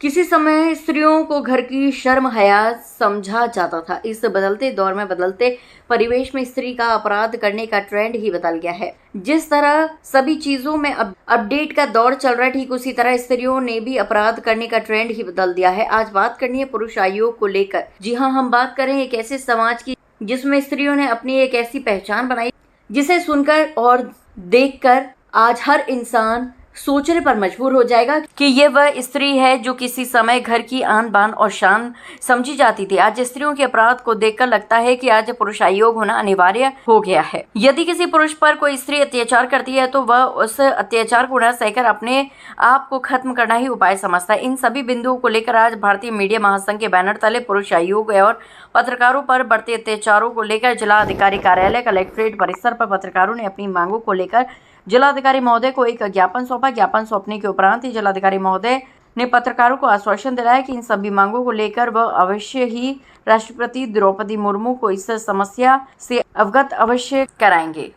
किसी समय स्त्रियों को घर की शर्म हया समझा जाता था। इस बदलते दौर में, बदलते परिवेश में स्त्री का अपराध करने का ट्रेंड ही बदल गया है। जिस तरह सभी चीजों में अपडेट का दौर चल रहा है, ठीक उसी तरह स्त्रियों ने भी अपराध करने का ट्रेंड ही बदल दिया है। आज बात करनी है पुरुष आयोग को लेकर। जी हाँ, हम बात करें एक ऐसे समाज की जिसमें स्त्रियों ने अपनी एक ऐसी पहचान बनाई जिसे सुनकर और देखकर आज हर इंसान सोचने पर मजबूर हो जाएगा कि ये वह स्त्री है जो किसी समय घर की आन बान और शान समझी जाती थी। आज स्त्रियों के अपराध को देखकर लगता है कि आज पुरुष आयोग होना अनिवार्य हो गया है। यदि किसी पुरुष पर कोई स्त्री अत्याचार करती है तो वह उस अत्याचार को न सहकर अपने आप को खत्म करना ही उपाय समझता है। इन सभी बिंदुओं को लेकर आज भारतीय मीडिया महासंघ के बैनर तले पुरुष आयोग और पत्रकारों पर बढ़ते अत्याचारों को लेकर जिला अधिकारी कार्यालय कलेक्ट्रेट परिसर पर पत्रकारों ने अपनी मांगों को लेकर जिलाधिकारी महोदय को एक ज्ञापन सौंपा। ज्ञापन सौंपने के उपरांत ही जिलाधिकारी महोदय ने पत्रकारों को आश्वासन दिलाया कि इन सभी मांगों को लेकर वह अवश्य ही राष्ट्रपति द्रौपदी मुर्मू को इस समस्या से अवगत अवश्य कराएंगे।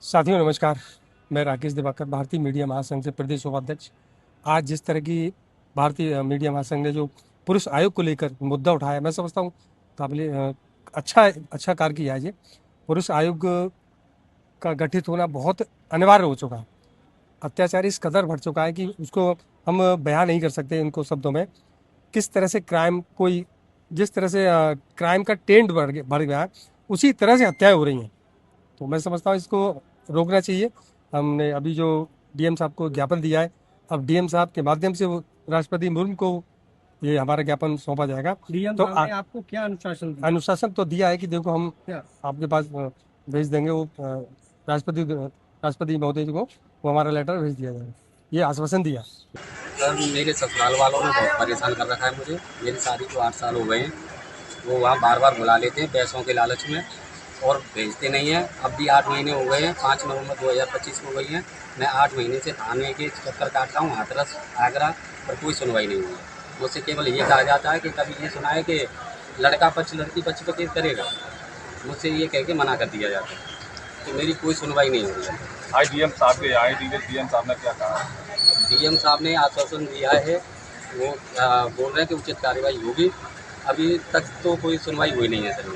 साथियों नमस्कार, मैं राकेश दिवाकर, भारतीय मीडिया महासंघ से प्रदेश उपाध्यक्ष। आज जिस तरह की भारतीय मीडिया महासंघ ने जो पुरुष आयोग को लेकर मुद्दा उठाया, मैं समझता हूँ काबिल अच्छा कार्य किया है। ये पुरुष आयोग का गठित होना बहुत अनिवार्य हो चुका है। अत्याचार इस कदर बढ़ चुका है कि उसको हम बयान नहीं कर सकते इनको शब्दों में। किस तरह से जिस तरह से क्राइम का ट्रेंड बढ़ गया है, उसी तरह से हत्याएं हो रही हैं। तो मैं समझता हूँ इसको रोकना चाहिए। हमने अभी जो डीएम साहब को ज्ञापन दिया है, अब डीएम साहब के माध्यम से वो राष्ट्रपति मुर्मू को ये हमारा ज्ञापन सौंपा जाएगा। तो आपको क्या अनुशासन तो दिया है कि देखो हम आपके पास भेज देंगे, वो राष्ट्रपति महोदय को वो हमारा लेटर भेज दिया जाएगा, ये आश्वासन दिया। सर, मेरे ससुराल वालों ने बहुत परेशान कर रखा है मुझे। मेरी शादी को 8 साल हो गए हैं। वो वहाँ बार बार बुला लेते हैं पैसों के लालच में और भेजते नहीं हैं। अब भी 8 महीने हो गए हैं, 5 नवंबर 2025 को गई हैं। मैं 8 महीने से थाने के चक्कर काट रहा हूँ, हाथरस, आगरा, पर कोई सुनवाई नहीं हुई है। मुझसे केवल ये कहा जाता है कि कभी ये सुना है कि लड़का पक्ष लड़की पक्ष पर केस करेगा। मुझसे ये कह के मना कर दिया जाता है, तो मेरी कोई सुनवाई नहीं हो रही है। आज डीएम साहब के आए, डीएम साहब ने क्या कहा? डीएम साहब ने आश्वासन दिया है, वो बोल रहे हैं कि उचित कार्रवाई होगी। अभी तक तो कोई सुनवाई हुई नहीं है सर।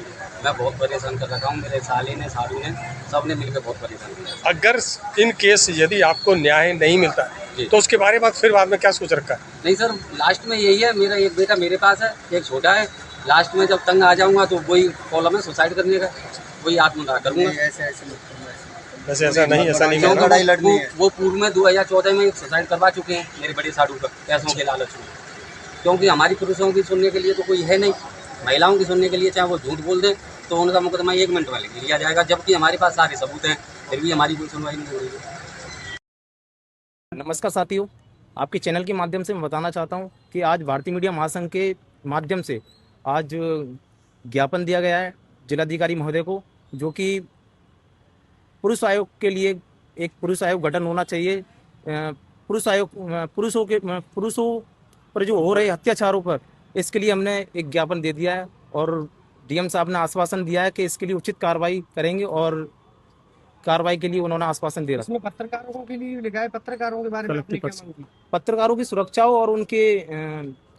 मैं बहुत परेशान कर रखा हूँ, मेरे साले ने, सालू ने, सब ने मिलकर बहुत परेशान किया। अगर इन केस यदि आपको न्याय नहीं मिलता है तो उसके बारे में फिर बाद में क्या सोच रखा है? नहीं सर, लास्ट में यही है, मेरा एक बेटा मेरे पास है, एक छोटा है। लास्ट में जब तंग आ जाऊँगा तो वही कॉलम है सुसाइड करने का, वही आत्मदाह करूँगा। ऐसा नहीं वो पूर्व में 2014 में सुसाइड करवा चुके हैं मेरे बड़े साडू का, पैसों के लालच में। क्योंकि हमारी पुरुषों की सुनने के लिए तो कोई है नहीं, महिलाओं की सुनने के लिए चाहे वो झूठ बोल दें तो उनका मुकदमा 1 मिनट में लिया जाएगा, जबकि हमारे पास सारे सबूत हैं, फिर भी हमारी कोई सुनवाई नहीं हो रही है। नमस्कार साथियों, आपके चैनल के माध्यम से मैं बताना चाहता हूं कि आज भारतीय मीडिया महासंघ के माध्यम से आज ज्ञापन दिया गया है जिलाधिकारी महोदय को, जो कि पुरुष आयोग के लिए एक पुरुष आयोग गठन होना चाहिए। पुरुषों पर जो हो रहे अत्याचारों पर, इसके लिए हमने एक ज्ञापन दे दिया है और डीएम साहब ने आश्वासन दिया है कि इसके लिए उचित कार्रवाई करेंगे और कार्रवाई के लिए उन्होंने आश्वासन दे रखा है। पत्रकारों के लिए लिखा है, पत्रकारों के बारे में आपने क्या मांग की? पत्रकारों की सुरक्षा और उनके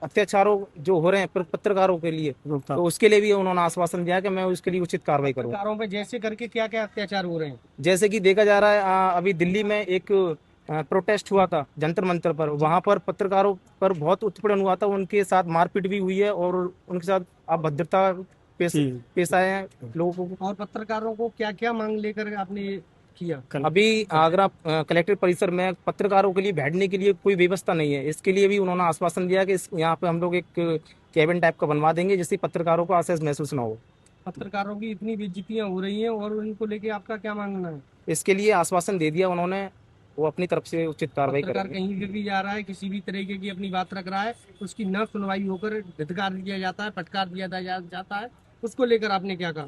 अत्याचारों जो हो रहे हैं पत्रकारों के लिए, तो उसके लिए भी उन्होंने आश्वासन दिया कि मैं उसके लिए उचित कार्रवाई करूँ। पत्रकारों पे जैसे करके क्या क्या अत्याचार हो रहे हैं? जैसे कि देखा जा रहा है, अभी दिल्ली में एक प्रोटेस्ट हुआ था जंतर मंतर पर, वहां पर पत्रकारों पर बहुत उत्पीड़न हुआ था, उनके साथ मारपीट भी हुई है और उनके साथ अभद्रता पेश आए हैं लोगों को। और पत्रकारों को क्या क्या मांग लेकर आपने किया? अभी आगरा कलेक्ट्रेट परिसर में पत्रकारों के लिए बैठने के लिए कोई व्यवस्था नहीं है, इसके लिए भी उन्होंने आश्वासन दिया कि यहाँ पे हम लोग एक कैबिन टाइप का बनवा देंगे जिससे पत्रकारों को असहज महसूस ना हो। पत्रकारों की इतनी बेइज्जतियां हो रही हैं और उनको लेके आपका क्या मांगना है? इसके लिए आश्वासन दे दिया उन्होंने, वो अपनी तरफ से उचित कार्रवाई करेंगे। पत्रकार कहीं भी जा रहा है, किसी भी तरीके की अपनी बात रख रहा है, उसकी न सुनवाई होकर धिक्कार दिया जाता है, फटकार दिया जाता है, उसको लेकर आपने क्या कहा?